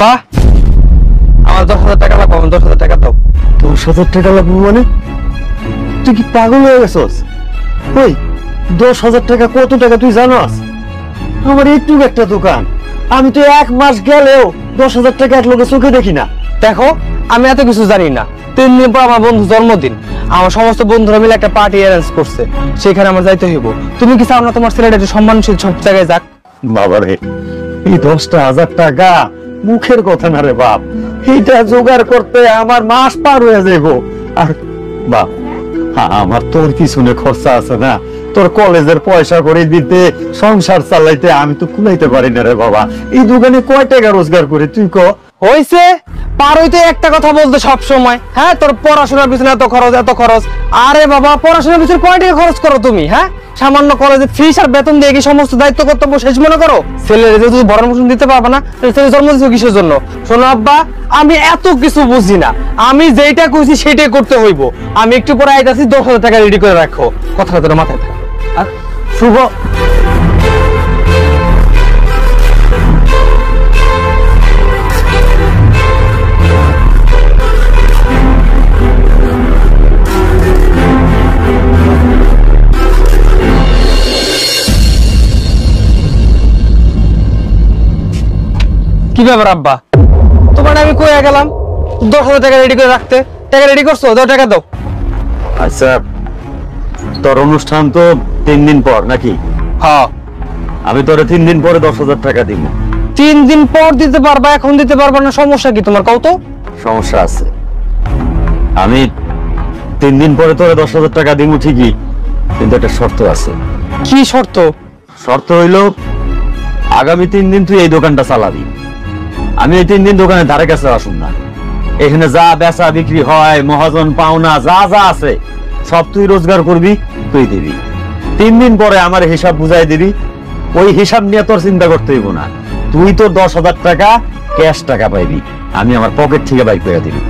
আব্বা আমার 10,000 টাকা লাগবে, 10,000 টাকা দাও। 10,000 টাকা লাগবে মানে? তুই কি পাগল হয়ে গেছস? ওই 10,000 টাকা কত টাকা তুই জানাস? আমার একটু একটা দোকান, আমি তো 1 মাস গেলেও 10,000 টাকা এক লোকের চোখে দেখি না। দেখো আমি এত কিছু জানি না। 3 দিন পর আমার বন্ধু জন্মদিন, আমার সমস্ত বন্ধুরা মিলে একটা পার্টি অ্যারেঞ্জ করছে, সেখানে আমার যাইতে হইব। তুমি কি চাও না তোমার ছেলেটা একটু সম্মানশীল সব জায়গায় যাক? বাবারে, এই 10,000 টাকা মুখের কথা না রে বাপ, এইটা জোগাড় করতে আমার মাস পার হয়ে যাইব। আর বাপ, আমার তোর পিছনে খরচা আছে না, তোর কলেজের পয়সা করে দিতে, সংসার চালাইতে আমি তো কুলাইতে পারি না রে বাবা। এই দোকানে কয় টাকা রোজগার করে তুই ক? হইছে পার হইতে একটা কথা বলতে সব সময়। হ্যাঁ, তোর পড়াশোনার পিছনে এত খরচ এত খরচ। আরে বাবা, পড়াশোনার পিছনে কয় টাকা খরচ করো তুমি? হ্যাঁ, সামান্য কলেজে ফিস আর বেতন দিয়ে কি সমস্ত দায়িত্ব কর্তব্য শেষ মনে করো? ছেলের যেহেতু ভরণ পোষণ দিতে পারবে না, ছেলে জন্ম দিচ্ছ কিসের জন্য? শোনো আব্বা, আমি এত কিছু বুঝি না, আমি যেটা কইছি সেটাই করতে হইব। আমি একটু পরে আইতাছি, 10,000 টাকা রেডি করে রাখো, কথাটা তোর মাথায় থাকে। আর শুভ, কি ব্যাপার আব্বা, তোমার আমি কইয়া গেলাম 10,000 টাকা রেডি করে রাখতে, টাকা রেডি করছো? দাও, টাকা দাও। আচ্ছা, তোর অনুষ্ঠান তো 3 দিন পর নাকি? হ্যাঁ, আমি তোরে 3 দিন পরে 10,000 টাকা দিব। 3 দিন পর দিতে পারবা, এখন দিতে পারবা না, সমস্যা কি তোমার? কও তো। সমস্যা আছে, আমি 3 দিন পরে তোরে 10,000 টাকা দিব ঠিকই, কিন্তু একটা শর্ত আছে। কি শর্ত? শর্ত হইলো আগামী 3 দিন তুই এই দোকানটা চালাবি। আমি এই 3 দিন দোকানের ধারে কাছে আসুন না। এখানে যা বেচা বিক্রি হয়, মহাজন পাওনা যা যা আছে সব তুই রোজগার করবি, তুই দিবি। 3 দিন পরে আমার হিসাব বুঝাই দিবি। ওই হিসাব নিয়ে তোর চিন্তা করতে হইব না। তুই তো 10,000 টাকা ক্যাশ টাকা পাইবি, আমি আমার পকেট থেকে বাইক করে দিবি।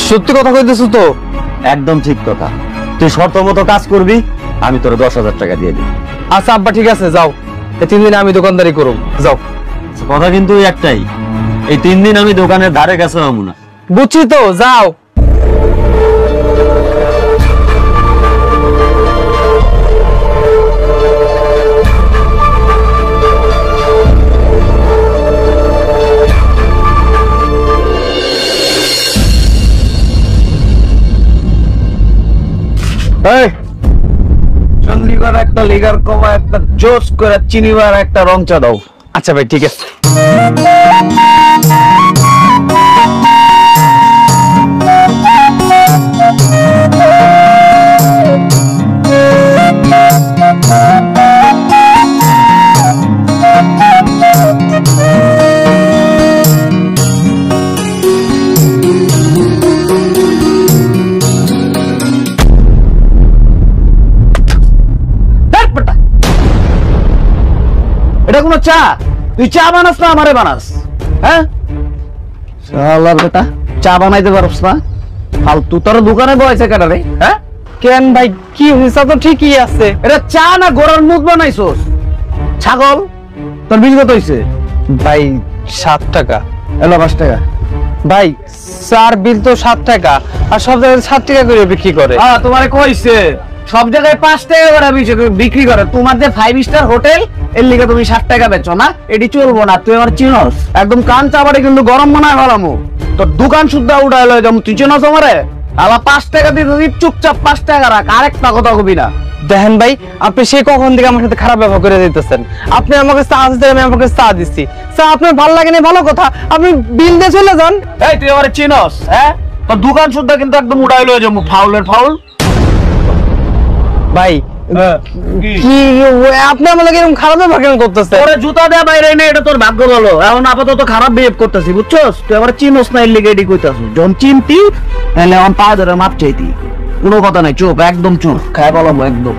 সত্যি কথা কইতেছো তো? একদম ঠিক কথা। তুই শর্ত মতো কাজ করবি, আমি তোর 10,000 টাকা দিয়ে দিবি। আচ্ছা আব্বা, ঠিক আছে, যাও। এই 3 দিন আমি দোকানদারি করব, যাও। কথা কিন্তু একটাই, এই 3 দিন আমি দোকানের ধারে কাছে যাবো না। বুঝছি তো, যাও। চন্ডীগড় একটা লিগার কমা, একটা জোস করে চিনিবার একটা রং চা দাও। আচ্ছা ভাই, ঠিক আছে। এটা কোনো চা? তুই চা বানাস না আমারে বানাস? হ্যাঁ শালার বেটা, চা বানাইতে পারছ না? ফালতু, তোর দোকানে বসে কেন রে? হ্যাঁ কেন ভাই, কি হইছে? তো ঠিকই আছে। এটা চা না গোড়ার মুখ বানাইছস? ছাগল, তোর বিল কত হইছে? ভাই 7 টাকা। এলো 5 টাকা। ভাই চার বিল তো 7 টাকা, আর সব জায়গায় 7 টাকা করে বিক্রি করে। হ্যাঁ, তোমারে কইছে সব জায়গায় 5 টাকা করে বিক্রি করে। তোমার যে 5 স্টার হোটেল, এর লিগে তুমি 60 টাকা বেচো না, এটি চলবো না। তুই আমার চিনস, একদম কান চাবারে কিন্তু গরম মনায় ভালামু। তোর দোকান সুদ্ধা উঠাই লয় যাম। তুই চিনস আমারে? আলা 5 টাকা দিয়ে তুই চুপচাপ 5 টাকা রাখ, আরেকটা কথা কবি না। দেখেন ভাই, আপনি সেই কখন থেকে আমার সাথে খারাপ ব্যবহার করে দিতেছেন। আপনি আমাকে চা দিতে, আমি আপনাকে চা দিচ্ছি। চা আপনার ভালো লাগে না, ভালো কথা, আপনি বিল দিয়ে চলে যান। এই তুই আমারে চিনস? হ্যাঁ, তোর দোকান সুদ্ধা কিন্তু একদম উঠাই লয় যাম। ফাউলের ফাউল। ভাই কি আপনি আমার লাগে এরকম খারাপ ব্যবহার কেন করতেছেন? ওরে জুতা দেয়া বাইরে নেই, এটা তোর ভাগ্য ভালো। এখন আপাতত খারাপ বিহেভ করতেছি, বুঝছস? তুই আমার চিনস না, এর লিগে এডি কইতাছিস। যখন চিনতি তাহলে আমার পা ধরে মাপ চাইতি। কোনো কথা নাই, চুপ, একদম চুপ, খাই বলবো একদম।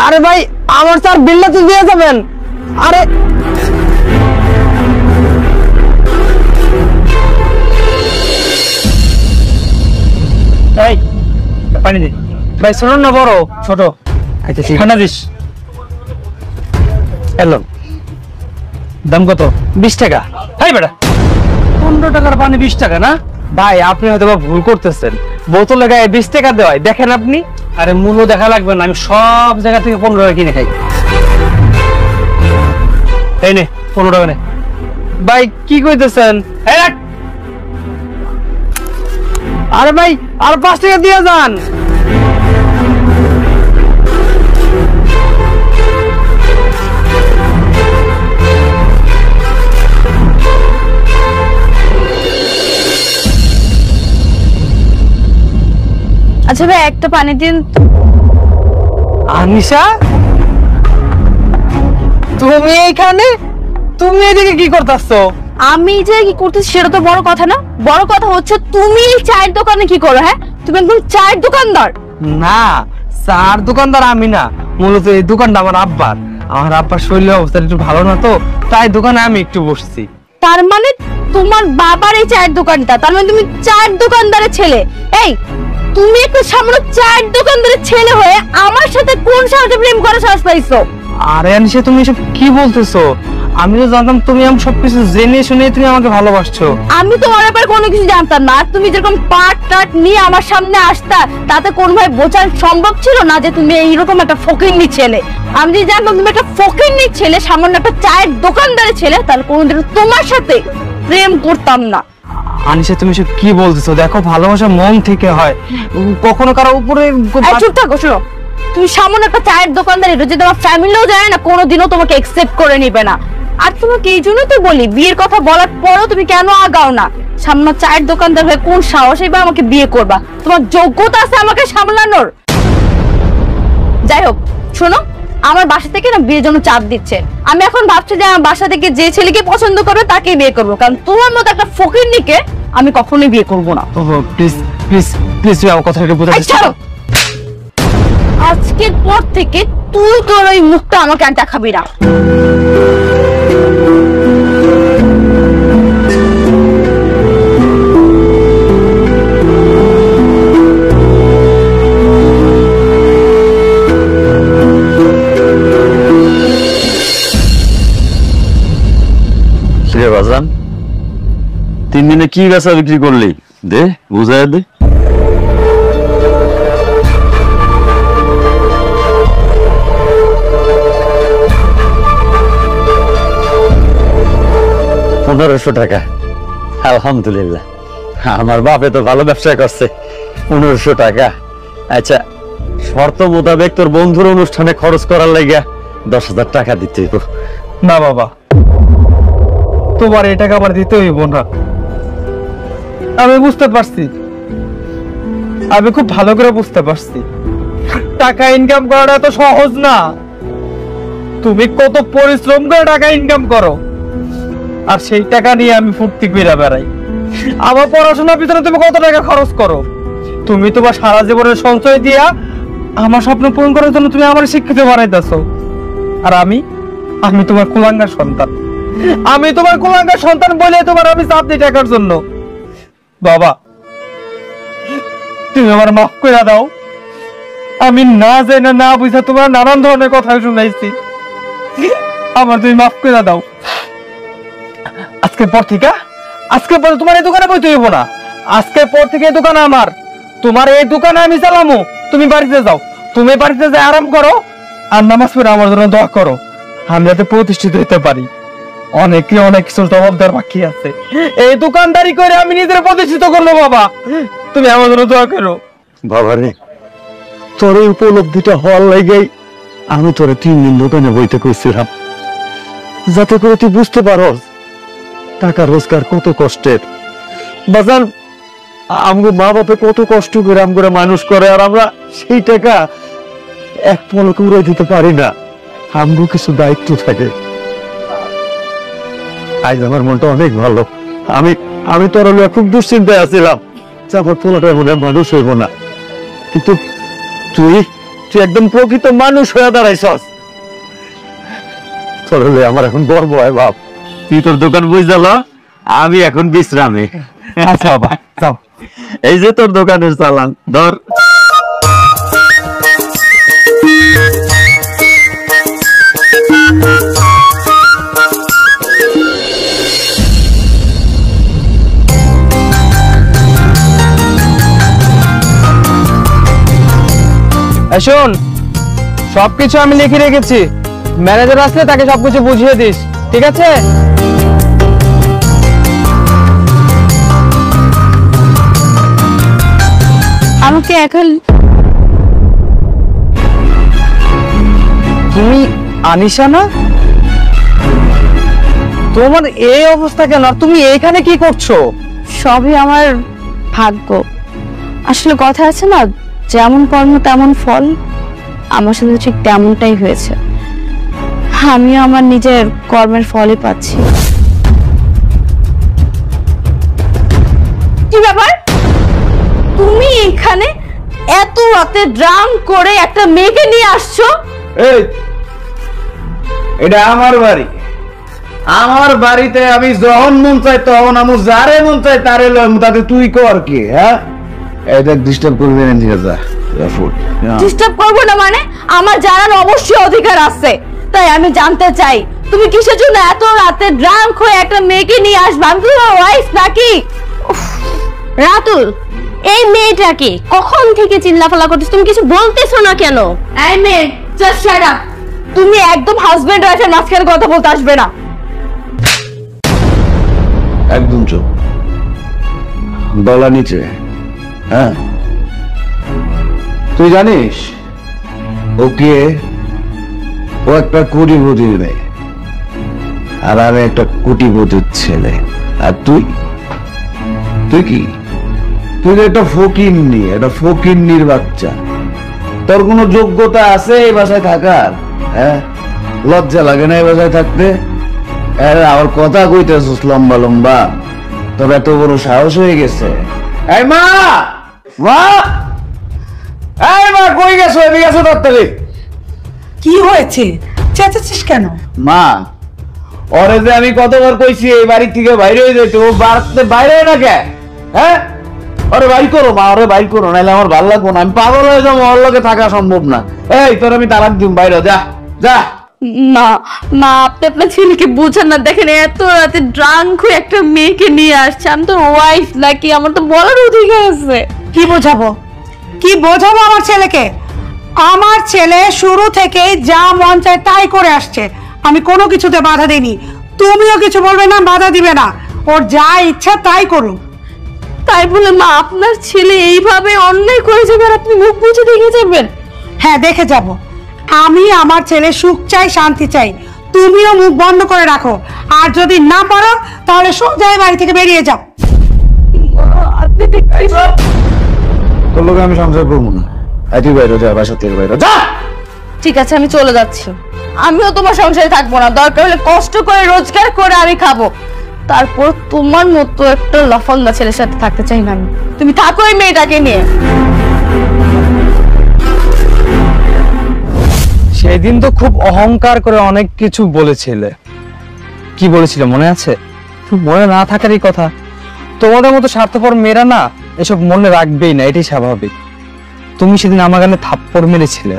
আরে ভাই, আমার স্যার বিলটা তো দিয়ে যাবেন। আরে এই পানি দে ভাই। ছোট না বড়? ছোট। আচ্ছা ঠিক আছে, দিস। এলো, দাম কত? 20 টাকা। হাই বেটা, 15 টাকার পানি 20 টাকা না? ভাই আপনি হয়তো বা ভুল করতেছেন, বোতলে গায়ে 20 টাকা দেওয়ায় দেখেন আপনি। আরে মূল্য দেখা লাগবে না, আমি সব জায়গা থেকে 15 টাকা কিনে খাই। এই নে 15 টাকা নে। ভাই কি কইতেছেন? এই রাখ। আরে ভাই আর 5 টাকা দিয়ে যান। আচ্ছা ভাই একটা পানি দিন। আনিশা তুমি এইখানে, তুমি এদিকে কি করতেছো? আমি যে কি করতেছি সেটা তো বড় কথা না, বড় কথা হচ্ছে তুমি এই চায়ের দোকানে কি করো? হ্যাঁ তুমি একদম চায়ের দোকানদার? না চার দোকানদার আমি না, মূলত এই দোকানটা আমার আব্বার। আমার আব্বার শরীরের অবস্থা একটু ভালো না, তো তাই দোকানে আমি একটু বসছি। তার মানে তোমার বাবার এই চায়ের দোকানটা, তার মানে তুমি চায়ের দোকানদারের ছেলে? এই তুমি একটা সামান্য চায়ের দোকানদারের ছেলে হয়ে আমার সাথে কোন সাহসে প্রেম করার সাহস পাইছো? আরে আনিশা তুমি এসব কি বলতেছো? আমি তো জানতাম তুমি আমি সবকিছু জেনে শুনে তুমি আমাকে ভালোবাসছো। আমি তোমার ব্যাপারে কোনো কিছু জানতাম না। আর তুমি যেরকম পাট টাট নিয়ে আমার সামনে আসতা, তাতে কোনোভাবে বোঝা সম্ভব ছিল না যে তুমি এইরকম একটা ফকিন্নি ছেলে। আমি যদি জানতাম তুমি একটা ফকিন্নি ছেলে, সামান্য একটা চায়ের দোকানদারের ছেলে, তাহলে কোনোদিন তোমার সাথে প্রেম করতাম না। আনিশা তুমি সব কি বলতেছো? দেখো ভালোবাসা মন থেকে হয়, কখনো কারো উপরে। চুপ থাকো, শোনো, তুমি সামান্য একটা চায়ের দোকানদার, এটা যদি তোমার ফ্যামিলিও যায় না, কোনোদিনও তোমাকে একসেপ্ট করে নিবে না। আর তোমাকে এই জন্য তো বলি, বিয়ের কথা বলার পরও তুমি কেন আগাও না? সামান্য চায়ের দোকানদার হয়ে কোন সাহসে বা আমাকে বিয়ে করবা? তোমার যোগ্যতা আছে আমাকে সামলানোর? যাই হোক শোনো, আমার বাসা থেকে না বিয়ের জন্য চাপ দিচ্ছে। আমি এখন ভাবছি যে আমার বাসা থেকে যে ছেলেকে পছন্দ করবে তাকেই বিয়ে করবো, কারণ তোমার মতো একটা ফকিরনিকে আমি কখনোই বিয়ে করবো না। প্লিজ প্লিজ প্লিজ তুমি আমার কথাটা বুঝার চেষ্টা করো। আজকের পর থেকে তুই তোর ওই মুখটা আমাকে আর দেখাবি না। বাজান 3 দিনে কি বেচা বিক্রি করলি? দে বুঝাই দে। $1500। আলহামদুলিল্লাহ, আমার বাপে তো ভালো ব্যবসা করছে। 1500 টাকা। আচ্ছা শর্ত মোতাবেক তোর বন্ধুর অনুষ্ঠানে খরচ করার লাগিয়া 10,000 টাকা দিতে হইব। না বাবা, তোমার এই টাকা আমার দিতে হইব না। আমি বুঝতে পারছি, আমি খুব ভালো করে বুঝতে পারছি টাকা ইনকাম করাটা তো সহজ না। তুমি কত পরিশ্রম করে টাকা ইনকাম করো, আর সেই টাকা নিয়ে আমি ফুর্তি করে বেড়াই। আমার পড়াশোনার পিছনে তুমি কত টাকা খরচ করো। তুমি তোমার সারা জীবনের সঞ্চয় দিয়া আমার স্বপ্ন পূরণ করার জন্য তুমি আমার শিক্ষিত বানাইতেছো। আর আমি তোমার কুলাঙ্গার সন্তান। আমি তোমার কুলাঙ্গার সন্তান বলে তোমার আমি চাপ দিই টাকার জন্য। বাবা তুমি আমার মাফ করে দাও। আমি না জেনে না বুঝে তোমার নানান ধরনের কথা শুনাইছি, আমার তুমি মাফ করে দাও। আজকের পর থেকে তোমার এই দোকানে বইতে হইব না। আজকের পর থেকে এই দোকান আমার, তোমার এই দোকানে আমি চালামো। তুমি বাড়িতে যাও, তুমি বাড়িতে যাই আরাম করো, আর নামাজ পড়ে আমার জন্য দোয়া করো, আমি যাতে প্রতিষ্ঠিত হতে পারি। অনেক কিছুর জবাব দেওয়ার বাকি আছে। এই দোকানদারি করে আমি নিজের প্রতিষ্ঠিত করবো। বাবা তুমি আমার জন্য দোয়া করো। বাবা রে, তোর এই উপলব্ধিটা হওয়ার লাগেই আমি তোরে 3 দিন দোকানে বইতে কইছিলাম, যাতে করে তুই বুঝতে পারস টাকা রোজগার কত কষ্টের। বাজার আমগো মা বাপে কত কষ্ট করে আমগরে মানুষ করে, আর আমরা সেই টাকা এক পলকে উড়াই দিতে পারি না। আমগো কিছু দায়িত্ব থাকে। আজ আমার মনটা অনেক ভালো। আমি তোর খুব দুশ্চিন্তায় আছিলাম যে আমার পোলাটা মনে মানুষ হইব না, কিন্তু তুই একদম প্রকৃত মানুষ হয়ে দাঁড়াইছস। তোর আমার এখন গর্ব হয় বাপ। তুই তোর দোকান বুঝাল, আমি এখন বিশ্রামে। আচ্ছা বাবা যাও। এই যে তোর দোকানের চালান ধর। এই শোন, সবকিছু আমি লিখে রেখেছি, ম্যানেজার আসলে তাকে সবকিছু বুঝিয়ে দিস, ঠিক আছে? আমাকে এখন তুমি আনিশা না? তোমার এই অবস্থা কেন? আর তুমি এইখানে কি করছো? সবই আমার ভাগ্য। আসলে কথা আছে না, যেমন কর্ম তেমন ফল, আমার সাথে ঠিক তেমনটাই হয়েছে। আমিও আমার নিজের কর্মের ফলই পাচ্ছি। কি ব্যাপার, তুমি এখানে এত রাতে ড্রাম করে একটা মেয়েকে নিয়ে আসছো? এই, এটা আমার বাড়ি। আমার বাড়িতে আমি যখন মন চাই তখন আমি যারে মন চাই তারে লইম, তাতে তুই কর কি? হ্যাঁ, এটা ডিস্টার্ব করবি না, ঠিক আছে? ডিস্টার্ব করবো না মানে? আমার জানার অবশ্যই অধিকার আছে, তাই আমি জানতে চাই তুমি কিসের জন্য এত রাতে ড্রাম করে একটা মেয়েকে নিয়ে আসবে? আমি তোমার ওয়াইফ নাকি? উফ, রাতুল, এই মেয়েটা কি? কখন থেকে চিল্লাফালা করছিস, তুমি কিছু বলতেছো না কেন? এই মেয়ে, জাস্ট শাট আপ। তুমি একদম হাজবেন্ড ওয়াইফের মাঝখানে কথা বলতে আসবে না। একদম চুপ, গলা নিচে। হ্যাঁ, তুই জানিস ওকে? ও একটা কোটিপতির মেয়ে, আর আমি একটা কোটিপতির ছেলে। আর তুই তুই কি? তুই তো একটা ফকিন্নি, একটা ফকিন্নির বাচ্চা। তোর কোনো যোগ্যতা আছে এই বাসায় থাকার? হ্যাঁ, লজ্জা লাগে না এই বাসায় থাকতে? আমার কথা কইতেছিস লম্বা লম্বা, তোর এত বড় সাহস হয়ে গেছে? এই মা, মা, এই মা, কই গেছো? এদিকে গেছো তাড়াতাড়ি। কি হয়েছে, চেঁচাচ্ছিস কেন? মা, ওরে যে আমি কতবার কইছি এই বাড়ি থেকে বাইরে হয়ে যেতে, ও বাড়তে বাইরে হয় না কে? হ্যাঁ, ওরে বাইর করো মা, ওরে বাইর করো, নাহলে আমার ভালো লাগবো না। আমি পাগল হয়ে যাবো, ওর লগে থাকা সম্ভব না। এই, তোর আমি তালাক দিম, বাইরে যা, যা। না মা, আপনি আপনার ছেলেকে বুঝান না। দেখেন, এত রাতে ড্রাঙ্ক হয়ে একটা মেয়েকে নিয়ে আসছে, আমি তো ওয়াইফ নাকি, আমার তো বলার অধিকার আছে। কি বোঝাবো, কি বোঝাবো আমার ছেলেকে? আমার ছেলে শুরু থেকেই যা মন চায় তাই করে আসছে, আমি কোনো কিছুতে বাধা দিইনি। তুমিও কিছু বলবে না, বাধা দিবে না, ওর যা ইচ্ছা তাই করুক। তাই বলে মা, আপনার ছেলে এইভাবে অন্যায় করে যাবে আর আপনি মুখ বুঝে দেখে যাবেন? হ্যাঁ, দেখে যাব। আমি আমার ছেলে সুখ চাই, শান্তি চাই। তুমিও মুখ বন্ধ করে রাখো, আর যদি না পারো তাহলে সোজা এই বাড়ি থেকে বেরিয়ে যাও। তোর লোকে আমি সংসার করবো না। তুই বাইরে যা, বাসা থেকে বাইরে যা। ঠিক আছে, আমি চলে যাচ্ছি। আমিও তোমার সংসারে থাকবো না, দরকার হলে কষ্ট করে রোজগার করে আমি খাবো। তারপর তোমার মতো একটা লফঙ্গা ছেলের সাথে থাকতে চাই না আমি। তুমি থাকো এই মেয়েটাকে নিয়ে। সেদিন তো খুব অহংকার করে অনেক কিছু বলেছিলে। কি বলেছিলে মনে আছে? মনে না থাকারই কথা। তোমাদের মতো স্বার্থপর মেয়েরা না এসব মনে রাখবেই না, এটাই স্বাভাবিক। তুমি সেদিন আমার গানে থাপ্পড় মেরেছিলে,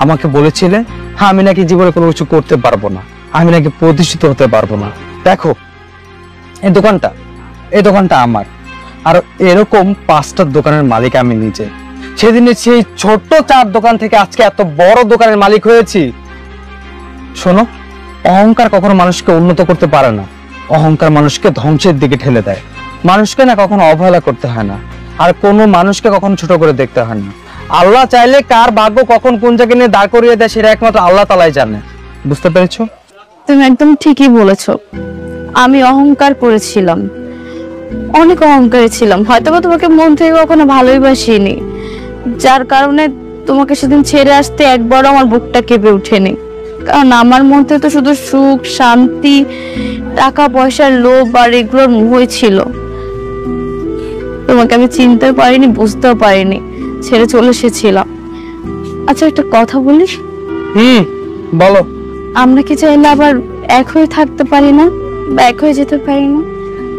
আমাকে বলেছিলে হ্যাঁ আমি নাকি জীবনে কোনো কিছু করতে পারবো না, আমি নাকি প্রতিষ্ঠিত হতে পারবো না। দেখো, এই দোকানটা আমার, আর এরকম 5টা দোকানের মালিক আমি নিজে। সেদিনে সেই ছোট্ট 4 দোকান থেকে আজকে এত বড় দোকানের মালিক হয়েছি। শোনো, অহংকার কখনো মানুষকে উন্নত করতে পারে না, অহংকার মানুষকে ধ্বংসের দিকে ঠেলে দেয়। মানুষকে না কখনো অবহেলা করতে হয় না, আর কোনো মানুষকে কখনো ছোট করে দেখতে হয় না। আল্লাহ চাইলে কার ভাগ্য কখন কোন জায়গায় নিয়ে দাঁড় করিয়ে দেয় সেটা একমাত্র আল্লাহ তাআলাই জানে। বুঝতে পেরেছো? তুমি একদম ঠিকই বলেছো। আমি অহংকার করেছিলাম, অনেক অহংকারী ছিলাম। হয়তো তোমাকে মন থেকে কখনো ভালোই বাসিনি, যার কারণে তোমাকে সেদিন ছেড়ে আসতে একবারও আমার বুকটা কেঁপে ওঠেনি। কারণ আমার মধ্যে তো শুধু সুখ, শান্তি, টাকা পয়সার লোভ আর এগুলোর মোহই ছিল। তোমাকে আমি চিনতে পারিনি, বুঝতেও পারিনি, ছেড়ে চলে এসেছিলাম। আচ্ছা, একটা কথা বলিস? বলো। আমরা কি চাইলে আবার এক হয়ে থাকতে পারি না, বা এক হয়ে যেতে পারি না?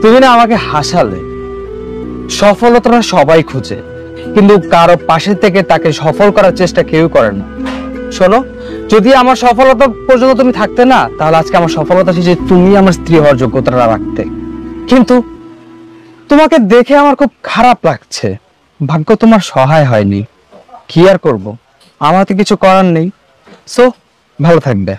তুমি না আমাকে হাসালে। সফলতাটা সবাই খুঁজে, কিন্তু কারো পাশে থেকে তাকে সফল করার চেষ্টা কেউ করে না। শোনো, যদি আমার সফলতা পর্যন্ত তুমি থাকতে না, তাহলে আজকে আমার সফলতা শেষে তুমি আমার স্ত্রী হওয়ার যোগ্যতাটা রাখতে। কিন্তু তোমাকে দেখে আমার খুব খারাপ লাগছে। ভাগ্য তোমার সহায় হয়নি, কি আর করব। আমার তো কিছু করার নেই, সো ভালো থাকবে।